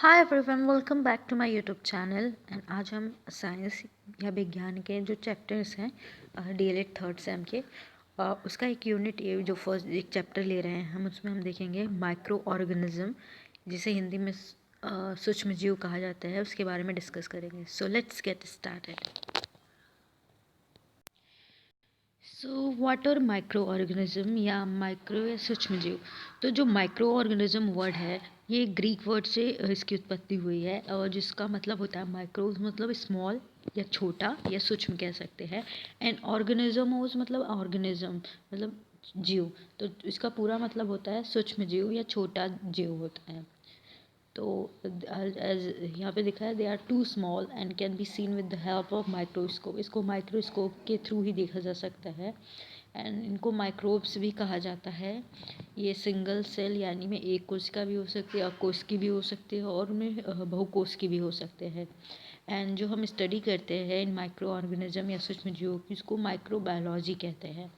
Hi everyone, welcome back to my YouTube channel. And आज हम science या विज्ञान के जो चैप्टर्स हैं डीएलएड थर्ड सेम के उसका एक यूनिट ये जो फर्स्ट एक चैप्टर ले रहे हैं हम, उसमें हम देखेंगे माइक्रो ऑर्गेनिज्म, जिसे हिंदी में सूक्ष्म जीव कहा जाता है, उसके बारे में डिस्कस करेंगे। So let's get started. So what are micro organism या माइक्रो या सूक्ष्म जीव। तो जो माइक्रो ऑर्गेनिज्म वर्ड है, ये ग्रीक वर्ड से इसकी उत्पत्ति हुई है, और जिसका मतलब होता है माइक्रो मतलब स्मॉल या छोटा या सूक्ष्म कह सकते हैं। एंड ऑर्गेनिज्म मतलब ऑर्गेनिज्म मतलब जीव। तो इसका पूरा मतलब होता है सूक्ष्म जीव या छोटा जीव होता है। तो एज यहाँ पे दिखा है, they are too small and can be seen with the help of microscope. इसको माइक्रोस्कोप के थ्रू ही देखा जा सकता है। एंड इनको माइक्रोब्स भी कहा जाता है। ये सिंगल सेल यानी में एक कोशिका भी हो सकती है, अकोश की भी हो सकती है, और उनमें बहुकोश की भी हो सकते हैं। एंड जो हम स्टडी करते हैं इन माइक्रो ऑर्गेनिज्म या सूक्ष्म जीवों की, इसको माइक्रोबायोलॉजी कहते हैं।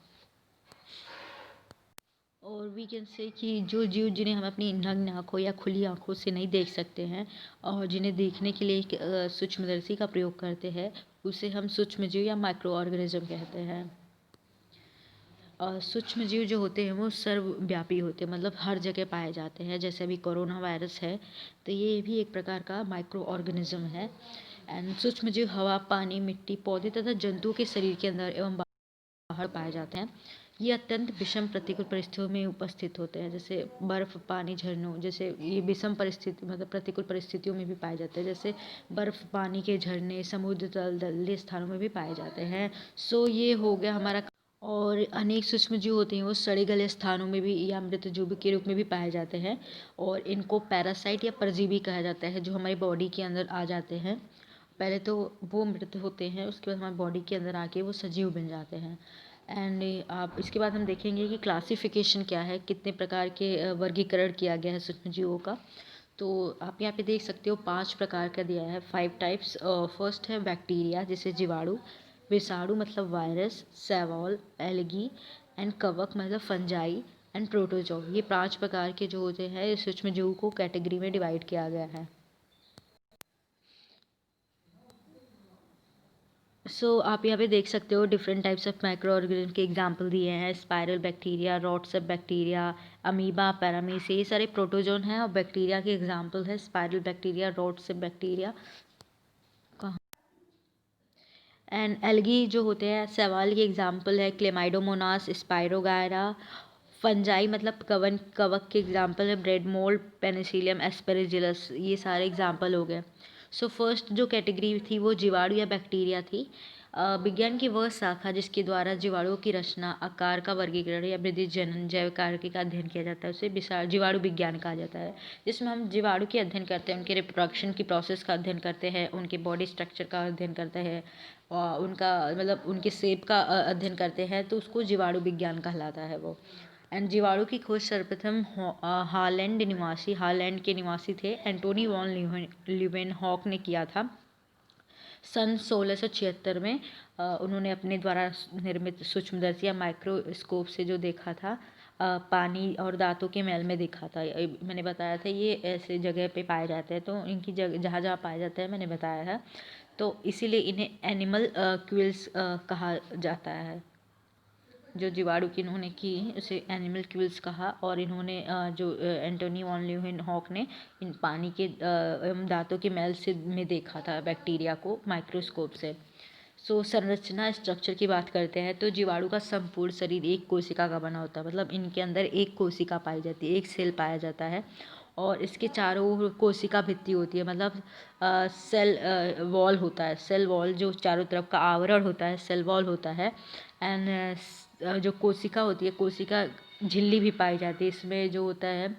और वी कैन से कि जो जीव जिन्हें हम अपनी नग्न आँखों या खुली आँखों से नहीं देख सकते हैं, और जिन्हें देखने के लिए एक सूक्ष्मदर्शी का प्रयोग करते हैं, उसे हम सूक्ष्म जीव या माइक्रो ऑर्गेनिज्म कहते हैं। सूक्ष्म जीव जो होते हैं वो सर्वव्यापी होते हैं, मतलब हर जगह पाए जाते हैं। जैसे अभी कोरोना वायरस है, तो ये भी एक प्रकार का माइक्रो ऑर्गेनिज्म है। एंड सूक्ष्म जीव हवा, पानी, मिट्टी, पौधे तथा जंतुओं के शरीर के अंदर एवं बाहर पाए जाते हैं। ये अत्यंत विषम प्रतिकूल परिस्थितियों में उपस्थित होते हैं, जैसे बर्फ़, पानी, झरनों। जैसे ये विषम परिस्थिति मतलब प्रतिकूल परिस्थितियों में भी पाए जाते हैं, जैसे बर्फ़, पानी के झरने, समुद्र तल, दलदली स्थानों में भी पाए जाते हैं। सो ये हो गया हमारा। और अनेक सूक्ष्म जीव होते हैं, वो सड़े गले स्थानों में भी या मृत जीव के रूप में भी पाए जाते हैं। और इनको पैरासाइट या परजीवी कहा जाता है, जो हमारी बॉडी के अंदर आ जाते हैं। पहले तो वो मृत होते हैं, उसके बाद हमारी बॉडी के अंदर आके वो सजीव बन जाते हैं। एंड आप इसके बाद हम देखेंगे कि क्लासिफिकेशन क्या है, कितने प्रकार के वर्गीकरण किया गया है सूक्ष्म जीवों का। तो आप यहाँ पे देख सकते हो 5 प्रकार का दिया है, 5 टाइप्स। फर्स्ट है बैक्टीरिया, जिसे जीवाणु। विषाणु मतलब वायरस। सैवॉल, एलगी एंड कवक मतलब फंजाई एंड प्रोटोजोआ। ये 5 प्रकार के जो होते हैं सूक्ष्म जीवों को कैटेगरी में डिवाइड किया गया है। आप यहाँ पे देख सकते हो different types of microorganism के एग्जांपल दिए हैं। Spiral bacteria, rod shape bacteria, amoeba, paramecium, ये सारे प्रोटोजोन हैं, और बैक्टीरिया के एग्जांपल है spiral bacteria, rod shape bacteria. And algae जो होते हैं, सवाल के एग्जांपल है क्लेमाइडोमोनास, स्पाइरोगायरा। फंजाई मतलब कवक के एग्जांपल है ब्रेड मोल्ड, पेनिसिलियम, एस्पेरेजिलस। ये सारे एग्जांपल हो गए। फर्स्ट जो कैटेगरी थी वो जीवाणु या बैक्टीरिया थी। विज्ञान की वह शाखा जिसके द्वारा जीवाणुओं की रचना, आकार का वर्गीकरण या वृद्धि, जनन, जैव कार्य का अध्ययन किया जाता है, उसे जीवाणु विज्ञान कहा जाता है। जिसमें हम जीवाणु के अध्ययन करते हैं, उनके रिप्रोडक्शन की प्रोसेस का अध्ययन करते हैं, उनके बॉडी स्ट्रक्चर का अध्ययन करते हैं, और उनका मतलब उनके शेप का अध्ययन करते हैं, तो उसको जीवाणु विज्ञान कहलाता है वो। एंड जीवाणु की खोज सर्वप्रथम हालैंड के निवासी थे एंटोनी वॉन ल्यूवेनहॉक ने किया था सन 1676 में। उन्होंने अपने द्वारा निर्मित सूक्ष्मदर्शी या माइक्रोस्कोप से जो देखा था, पानी और दांतों के मैल में देखा था। मैंने बताया था ये ऐसे जगह पे पाए जाते हैं, तो इनकी जगह जहाँ जहाँ पाए जाते हैं मैंने बताया है। तो इसीलिए इन्हें एनिमल क्विल्स कहा जाता है। जो जीवाणु की इन्होंने की उसे एनिमल क्विल्स कहा। और इन्होंने जो एंटोनी वॉन ल्यूवेनहॉक ने इन पानी के एवं दांतों के मैल से में देखा था बैक्टीरिया को माइक्रोस्कोप से। संरचना स्ट्रक्चर की बात करते हैं, तो जीवाणु का संपूर्ण शरीर एक कोशिका का बना होता है, मतलब इनके अंदर एक कोशिका पाई जाती है, एक सेल पाया जाता है। और इसके चारों ओर कोशिका भित्ति होती है, मतलब सेल वॉल होता है। सेल वॉल जो चारों तरफ का आवरण होता है, सेल वॉल होता है। एंड जो कोशिका होती है, कोशिका झिल्ली भी पाई जाती है। इसमें जो होता है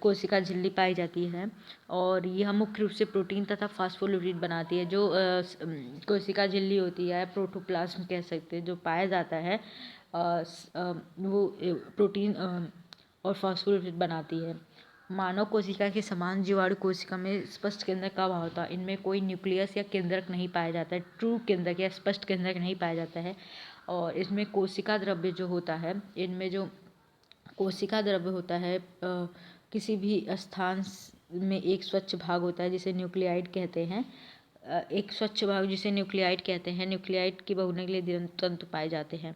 कोशिका झिल्ली पाई जाती है, और यह मुख्य रूप से प्रोटीन तथा फास्फोलिपिड बनाती है। जो कोशिका झिल्ली होती है, प्रोटोप्लाज्म कह सकते हैं, जो पाया जाता है वो प्रोटीन और फास्फोलिपिड बनाती है। मानव कोशिका के समान जीवाणु कोशिका में स्पष्ट केंद्रक का अभाव होता है। इनमें कोई न्यूक्लियस या केंद्रक नहीं पाया जाता है, ट्रू केंद्रक या स्पष्ट केंद्रक नहीं पाया जाता है। और इसमें कोशिका द्रव्य जो होता है, इनमें जो कोशिका द्रव्य होता है किसी भी स्थान में एक स्वच्छ भाग होता है जिसे न्यूक्लियाइड कहते हैं। एक स्वच्छ भाग जिसे न्यूक्लियाइड कहते हैं। न्यूक्लियाइड की बहुगुणन के लिए तंतु पाए जाते हैं।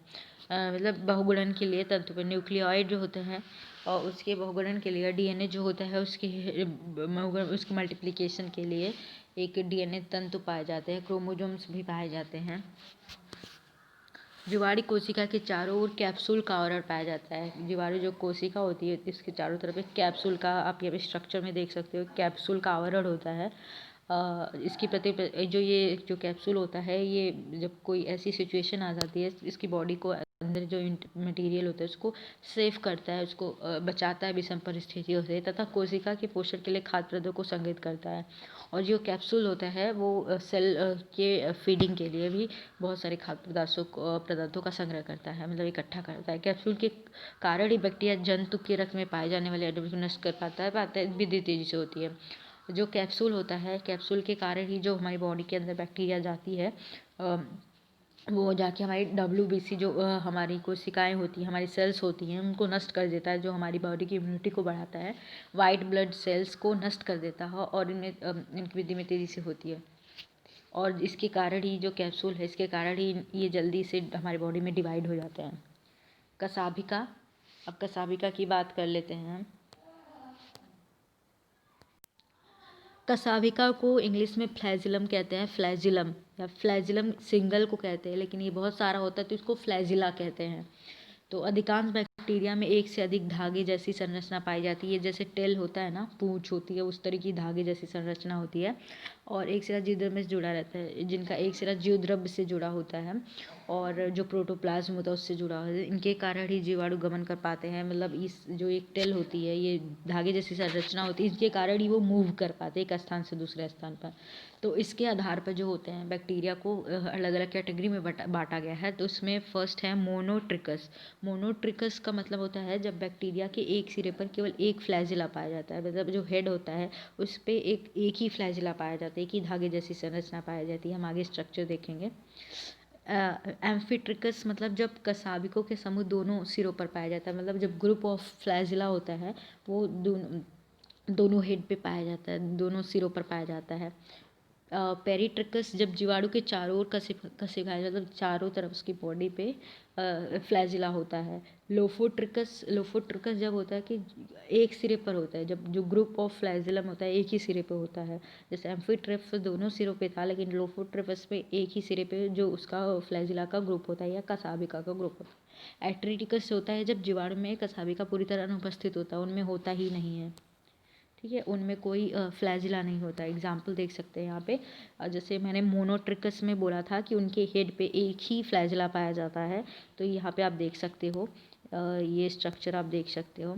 मतलब बहुगुणन के लिए तंतु पर न्यूक्लियाइड जो होते हैं और उसके बहुगुणन के लिए डीएनए जो होता है उसकी मल्टीप्लिकेशन के लिए एक डीएनए तंतु पाए जाते हैं। क्रोमोसोम्स भी पाए जाते हैं। जीवाणु कोशिका के चारों ओर कैप्सूल का आवरण पाया जाता है। जीवाणु जो कोशिका होती है इसके चारों तरफ एक कैप्सूल का, आप ये स्ट्रक्चर में देख सकते हो, कैप्सूल का आवरण होता है। इसकी प्रति जो कैप्सूल होता है, ये जब कोई ऐसी सिचुएशन आ जाती है, इसकी बॉडी को अंदर जो मटेरियल होता है उसको सेव करता है, उसको बचाता है विषम परिस्थितियों से, तथा कोशिका के पोषण के लिए खाद्य पदार्थों को संग्रहित करता है। और जो कैप्सूल होता है वो सेल के फीडिंग के लिए भी बहुत सारे खाद्य पदार्थों का संग्रह करता है, मतलब इकट्ठा करता है। कैप्सूल के कारण ही बैक्टीरिया जंतु के रक्त में पाए जाने वाले एडोब को नष्ट कर पाता है विधि तेजी से होती है। जो कैप्सूल होता है, कैप्सूल के कारण ही जो हमारी बॉडी के अंदर बैक्टीरिया जाती है, वो जाके हमारी WBC जो हमारी कोशिकाएं होती हैं, हमारी सेल्स होती हैं, उनको नष्ट कर देता है, जो हमारी बॉडी की इम्यूनिटी को बढ़ाता है। वाइट ब्लड सेल्स को नष्ट कर देता है और इनकी वृद्धि में तेज़ी से होती है। और इसके कारण ही जो कैप्सूल है, इसके कारण ही ये जल्दी से हमारी बॉडी में डिवाइड हो जाते हैं। कसाभिका, अब कसाभिका की बात कर लेते हैं। कसाभिका को इंग्लिश में फ्लैजिलम कहते हैं, फ्लैजिलम या फ्लैजिलम सिंगल को कहते हैं, लेकिन ये बहुत सारा होता है तो इसको फ्लैजिला कहते हैं। तो अधिकांश बैक्टीरिया में एक से अधिक धागे जैसी संरचना पाई जाती है। जैसे टेल होता है ना, पूंछ होती है, उस तरह की धागे जैसी संरचना होती है। और एक सिरा जीवद्रव्य से जुड़ा रहता है, जिनका एक सिरा जीवद्रव्य से जुड़ा होता है और जो प्रोटोप्लाज्म होता है उससे जुड़ा होता है। इनके कारण ही जीवाणु गमन कर पाते हैं। मतलब इस जो एक टेल होती है, ये धागे जैसी संरचना होती है, इसके कारण ही वो मूव कर पाते हैं एक स्थान से दूसरे स्थान पर। तो इसके आधार पर जो होते हैं, बैक्टीरिया को अलग अलग कैटेगरी में बांटा गया है। तो उसमें फर्स्ट है मोनोट्रिकस। मोनोट्रिकस का मतलब होता है जब बैक्टीरिया के एक सिरे पर केवल एक फ्लैजिला पाया जाता है, मतलब जो हेड होता है उस पर एक ही फ्लैजिला पाया जाता है, एक ही धागे जैसी संरचना पाई जाती है। हम आगे स्ट्रक्चर देखेंगे। एम्फीट्रिकस मतलब जब कसाभिकों के समूह दोनों सिरों पर पाया जाता है, मतलब जब ग्रुप ऑफ फ्लैजिला होता है वो दोनों हेड पे पाया जाता है, दोनों सिरों पर पाया जाता है। पेरिट्रिकस जब जीवाणु के चारों ओर कशिकाएं, मतलब चारों तरफ उसकी बॉडी पे फ्लैजिला होता है। लोफोट्रिकस जब होता है कि एक सिरे पर होता है, जब जो ग्रुप ऑफ फ्लैजिलम होता है एक ही सिरे पे होता है। जैसे एम्फीट्रिकस दोनों सिरों पे था, लेकिन लोफोट्रिकस में एक ही सिरे पे जो उसका फ्लैजिला का ग्रुप होता है या कसाभिका का ग्रुप होता है। एट्रिटिकस होता है जब जीवाणु में कसाभिका पूरी तरह अनुपस्थित होता है, उनमें होता ही नहीं है, ठीक है, उनमें कोई फ्लैजिला नहीं होता। एग्जाम्पल देख सकते हैं यहाँ पे। जैसे मैंने मोनोट्रिकस में बोला था कि उनके हेड पे एक ही फ्लैजिला पाया जाता है, तो यहाँ पे आप देख सकते हो, ये स्ट्रक्चर आप देख सकते हो,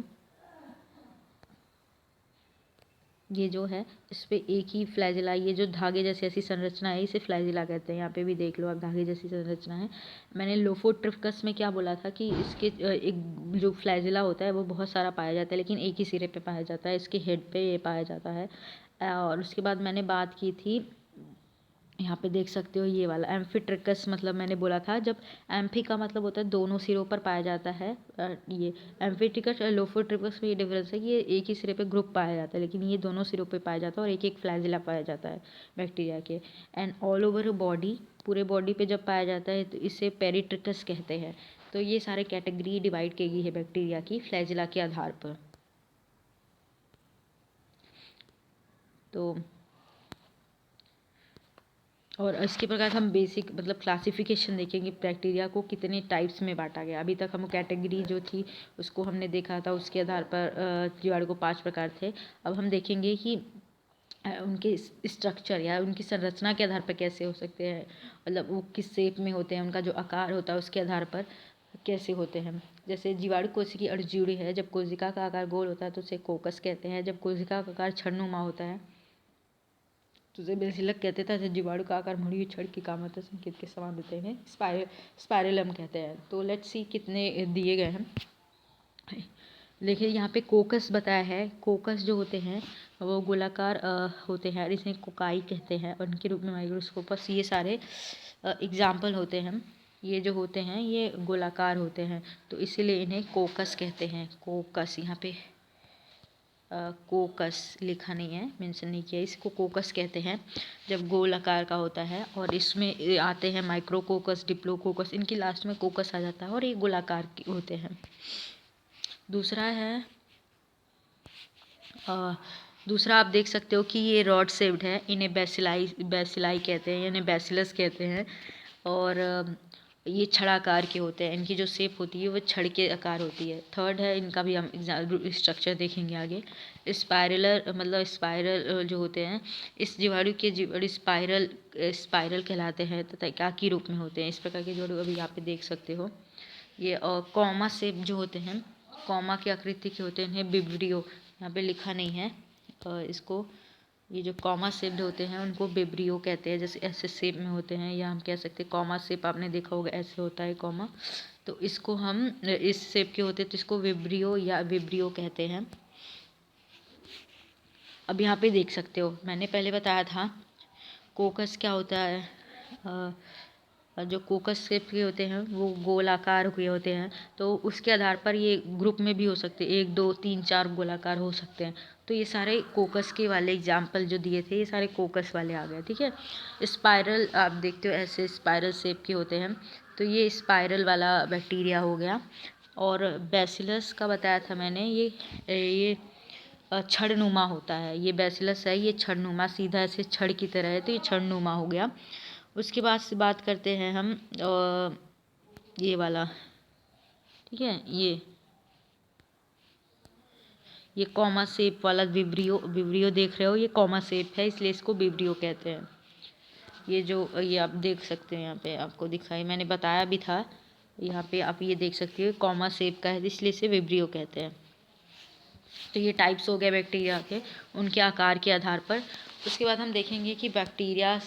ये जो है इस पे एक ही फ्लैजिला, ये जो धागे जैसी ऐसी संरचना है इसे फ्लैजिला कहते हैं। यहाँ पे भी देख लो आप, धागे जैसी संरचना है। मैंने लोफोट्रिकस में क्या बोला था कि इसके एक जो फ्लैजिला होता है वो बहुत सारा पाया जाता है, लेकिन एक ही सिरे पे पाया जाता है, इसके हेड पे ये पाया जाता है। और उसके बाद मैंने बात की थी, यहाँ पे देख सकते हो ये वाला एम्फीट्रिकस, मतलब मैंने बोला था जब एम्फी का मतलब होता है दोनों सिरों पर पाया जाता है। ये एम्फीट्रिकस और लोफोट्रिकस में ये डिफरेंस है कि ये एक ही सिरे पे ग्रुप पाया जाता है, लेकिन ये दोनों सिरों पे पाया जाता है और एक एक फ्लैजिला पाया जाता है बैक्टीरिया के। एंड ऑल ओवर बॉडी, पूरे बॉडी पे जब पाया जाता है तो इसे पेरिट्रिकस कहते हैं। तो ये सारे कैटेगरी डिवाइड की गई है बैक्टीरिया की फ्लैजिला के आधार पर। तो और इसके प्रकार हम बेसिक मतलब क्लासिफिकेशन देखेंगे, बैक्टीरिया को कितने टाइप्स में बांटा गया। अभी तक हम कैटेगरी जो थी उसको हमने देखा था, उसके आधार पर जीवाणु को 5 प्रकार थे। अब हम देखेंगे कि उनके स्ट्रक्चर या उनकी संरचना के आधार पर कैसे हो सकते हैं, मतलब वो किस शेप में होते हैं, उनका जो आकार होता है उसके आधार पर कैसे होते हैं। जैसे जीवाणु कोशिकी अर्जुड़ी है, जब कोशिका का आकार गोल होता है तो उसे कोकस कहते हैं। जब कोशिका का आकार छड़नुमा होता है तो उसे बेसिलक कहते थे। जीवाणु का आकार मुड़ी छड़ की कामता संकेत के समान होते हैं, स्पाइरलम कहते हैं। तो लेट्स सी कितने दिए गए हैं। देखिए यहाँ पे कोकस बताया है। कोकस जो होते हैं वो गोलाकार होते हैं और इसे कोकाई कहते हैं, और उनके रूप में माइक्रोस्कोपस, ये सारे एग्जाम्पल होते हैं। ये जो होते हैं ये गोलाकार होते हैं, तो इसीलिए इन्हें कोकस कहते हैं। कोकस यहाँ पे कोकस लिखा नहीं है, मेंशन नहीं किया, इसको कोकस कहते हैं जब गोल आकार का होता है। और इसमें आते हैं माइक्रोकोकस, डिप्लोकोकस, इनकी लास्ट में कोकस आ जाता है और ये गोलाकार के होते हैं। दूसरा है दूसरा आप देख सकते हो कि ये रॉड शेप्ड है, इन्हें बेसिलाई कहते हैं, यानी बेसिलस कहते हैं। और ये छड़ाकार के होते हैं, इनकी जो शेप होती है वो छड़ के आकार होती है। थर्ड है, इनका भी हम स्ट्रक्चर देखेंगे आगे। स्पाइरलर मतलब स्पाइरल जो होते हैं, इस जीवाणु के जीवाणु स्पाइरल कहलाते हैं तथा एकाकी रूप में होते हैं। इस प्रकार के जीवाणु अभी यहाँ पे देख सकते हो। ये कॉमा शेप जो होते हैं, कॉमा की आकृति के होते हैं, इन्हें बिब्रियो, यहाँ पे लिखा नहीं है इसको, ये जो कॉमा शेप्ड होते हैं उनको बिब्रियो कहते हैं, जैसे ऐसे शेप में होते हैं, या हम कह सकते हैं कॉमा शेप, आपने देखा होगा ऐसे होता है कॉमा, तो इसको हम इस शेप के होते हैं तो इसको विब्रियो या विब्रियो कहते हैं। अब यहाँ पे देख सकते हो, मैंने पहले बताया था कोकस क्या होता है, जो कोकस शेप के होते हैं वो गोलाकार हुए होते हैं, तो उसके आधार पर ये ग्रुप में भी हो सकते हैं, 1 2 3 4 गोलाकार हो सकते हैं। तो ये सारे कोकस के वाले एग्जाम्पल जो दिए थे, ये सारे कोकस वाले आ गए, ठीक है। स्पाइरल आप देखते हो ऐसे स्पाइरल शेप के होते हैं, तो ये स्पाइरल वाला बैक्टीरिया हो गया। और बैसिलस का बताया था मैंने, ये छड़नुमा होता है, ये बैसिलस है, ये छड़नुमा, सीधा ऐसे छड़ की तरह है, तो ये छड़नुमा हो गया। उसके बाद से बात करते हैं हम ये वाला, ठीक है, ये कॉमा शेप वाला विब्रियो देख रहे हो, ये कॉमा शेप है इसलिए इसको विब्रियो कहते हैं। ये आप देख सकते हैं, यहाँ पे आपको दिखाई मैंने बताया भी था, यहाँ पे आप ये देख सकते हो कॉमा शेप का है इसलिए इसे विब्रियो कहते हैं। तो ये टाइप्स हो गए बैक्टीरिया के, उनके आकार के आधार पर। उसके बाद हम देखेंगे कि बैक्टीरिया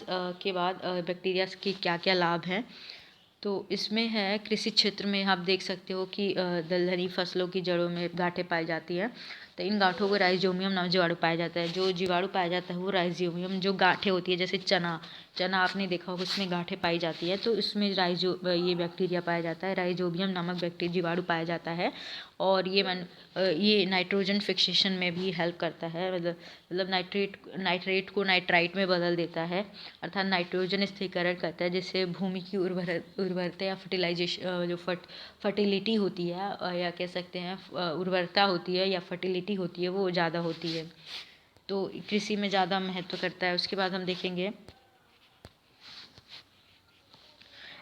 के बाद बैक्टीरिया के क्या क्या लाभ हैं। तो इसमें है, कृषि क्षेत्र में आप देख सकते हो कि दलहनी फसलों की जड़ों में गांठें पाई जाती हैं, तो इन गांठों को राइजोबियम नाम जीवाणु पाया जाता है। जो जीवाणु पाया जाता है वो राइजोबियम, जो गांठें होती है जैसे चना आपने देखा होगा उसमें गांठें पाई जाती है, तो इसमें ये बैक्टीरिया पाया जाता है, राइजोबियम नामक जीवाणु पाया जाता है। और ये नाइट्रोजन फिक्सेशन में भी हेल्प करता है, मतलब नाइट्रेट को नाइट्राइट में बदल देता है, अर्थात नाइट्रोजन स्थिरीकरण करता है, जिससे भूमि की उर्वरता या फर्टिलाइजेशन जो फर्टिलिटी होती है, या कह सकते हैं उर्वरता होती है या फर्टिलिटी होती है, वो ज़्यादा होती है, तो कृषि में ज़्यादा महत्व करता है। उसके बाद हम देखेंगे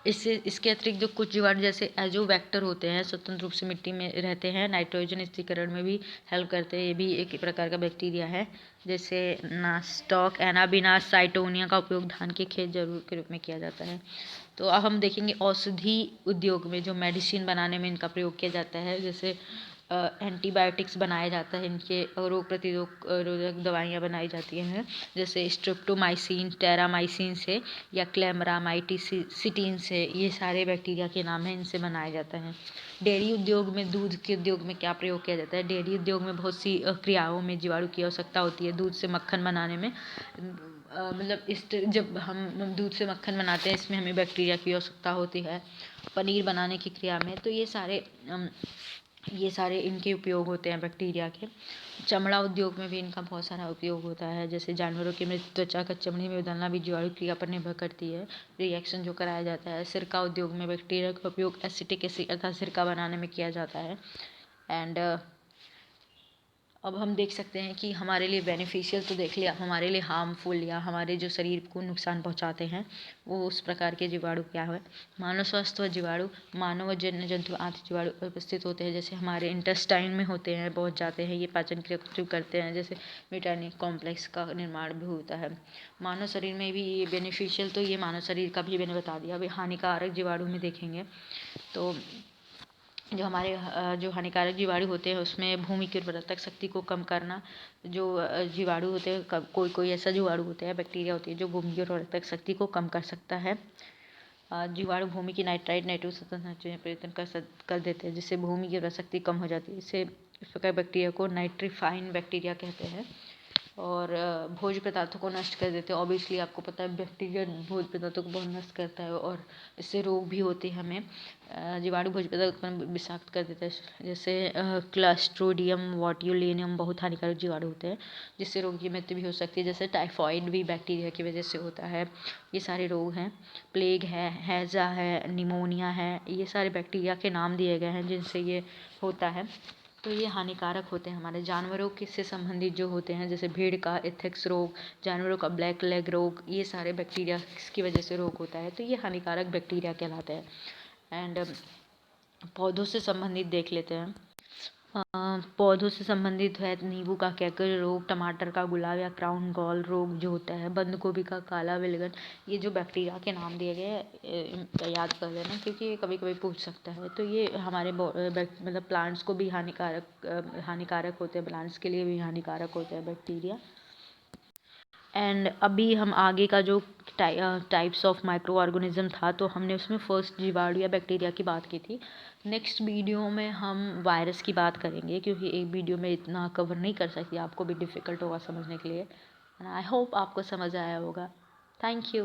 इसके अतिरिक्त जो कुछ जीवाणु जैसे एजोवैक्टर होते हैं, स्वतंत्र रूप से मिट्टी में रहते हैं, नाइट्रोजन स्थिरीकरण में भी हेल्प करते हैं, ये भी एक प्रकार का बैक्टीरिया है। जैसे नास्टॉक एनाबिनास साइटोनिया का उपयोग धान के खेत जरूर के रूप में किया जाता है। तो अब हम देखेंगे औषधि उद्योग में जो मेडिसिन बनाने में इनका प्रयोग किया जाता है, जैसे एंटीबायोटिक्स बनाया जाता है, इनके रोग प्रतिरोधक दवाइयाँ बनाई जाती हैं, जैसे स्ट्रेप्टोमाइसिन टेरामाइसिन से या क्लेमरामाइटिसिटीन से, ये सारे बैक्टीरिया के नाम हैं, इनसे बनाया जाता है। डेयरी उद्योग में, दूध के उद्योग में क्या प्रयोग किया जाता है? डेयरी उद्योग में बहुत सी क्रियाओं में जीवाणु की आवश्यकता होती है। दूध से मक्खन बनाने में मतलब जब हम दूध से मक्खन बनाते हैं, इसमें हमें बैक्टीरिया की आवश्यकता होती है। पनीर बनाने की क्रिया में, तो ये सारे इनके उपयोग होते हैं बैक्टीरिया के। चमड़ा उद्योग में भी इनका बहुत सारा उपयोग होता है, जैसे जानवरों की मृत त्वचा का चमड़ी में बदलना भी जीवाणु क्रिया पर निर्भर करती है, रिएक्शन जो कराया जाता है। सिरका उद्योग में बैक्टीरिया का उपयोग एसिटिक एसिड अर्थात सिरका बनाने में किया जाता है। एंड अब हम देख सकते हैं कि हमारे लिए बेनिफिशियल तो देख लिया, हमारे लिए हार्मफुल या हमारे जो शरीर को नुकसान पहुंचाते हैं वो उस प्रकार के जीवाणु क्या है। मानव स्वास्थ्य व जीवाणु, मानव व जन्य जंतु आदि जीवाणु उपस्थित होते हैं, जैसे हमारे इंटेस्टाइन में होते हैं, पहुंच जाते हैं, ये पाचन क्रिया करते हैं, जैसे मेटानिक कॉम्प्लेक्स का निर्माण भी होता है। मानव शरीर में भी ये बेनिफिशियल, तो ये मानव शरीर का भी मैंने बता दिया। अभी हानिकारक जीवाणु में देखेंगे तो जो हानिकारक जीवाणु होते हैं उसमें भूमि की उर्वरक शक्ति को कम करना। जो जीवाणु होते हैं, कोई ऐसा जीवाणु होते हैं, बैक्टीरिया होती है जो भूमि की उर्वरक शक्ति को कम कर सकता है। जीवाणु भूमि की नाइट्रोजन परिवर्तन कर देते हैं, जिससे भूमि की उर्वरक शक्ति कम हो जाती है। इस प्रकार बैक्टीरिया को नाइट्रीफाइन बैक्टीरिया कहते हैं। और भोज्य पदार्थों को नष्ट कर देते हैं। ऑब्वियसली आपको पता है बैक्टीरिया भोज्य पदार्थों को बहुत नष्ट करता है और इससे रोग भी होते हैं हमें। जीवाणु भोज्य पदार्थ उत्पन्न विषाक्त कर देता है, जैसे क्लस्ट्रोडियम बॉट्यूलिनम बहुत हानिकारक जीवाणु होते हैं जिससे रोग की मृत्यु भी हो सकती है। जैसे टाइफॉइड भी बैक्टीरिया की वजह से होता है। ये सारे रोग हैं। प्लेग है, हैजा है, निमोनिया है, ये सारे बैक्टीरिया के नाम दिए गए हैं जिनसे ये होता है। तो ये हानिकारक होते हैं हमारे जानवरों के से संबंधित जो होते हैं, जैसे भीड़ का एथेक्स रोग, जानवरों का ब्लैक लेग रोग, ये सारे बैक्टीरिया की वजह से रोग होता है। तो ये हानिकारक बैक्टीरिया कहलाते हैं। एंड पौधों से संबंधित देख लेते हैं। पौधों से संबंधित है नींबू का कैकर रोग, टमाटर का गुलाब या क्राउन गॉल रोग जो होता है, बंद गोभी का काला विलगन। ये जो बैक्टीरिया के नाम दिए गए हैं याद कर लेना, क्योंकि ये कभी कभी पूछ सकता है। तो ये हमारे मतलब प्लांट्स को भी हानिकारक होते हैं, प्लांट्स के लिए भी हानिकारक होते हैं बैक्टीरिया। एंड अभी हम आगे का जो टाइप्स ऑफ माइक्रो ऑर्गेनिज्म था, तो हमने उसमें फर्स्ट जीवाणु या बैक्टीरिया की बात की थी। नेक्स्ट वीडियो में हम वायरस की बात करेंगे, क्योंकि एक वीडियो में इतना कवर नहीं कर सकती, आपको भी डिफ़िकल्ट होगा समझने के लिए। एंड आई होप आपको समझ आया होगा। Thank you.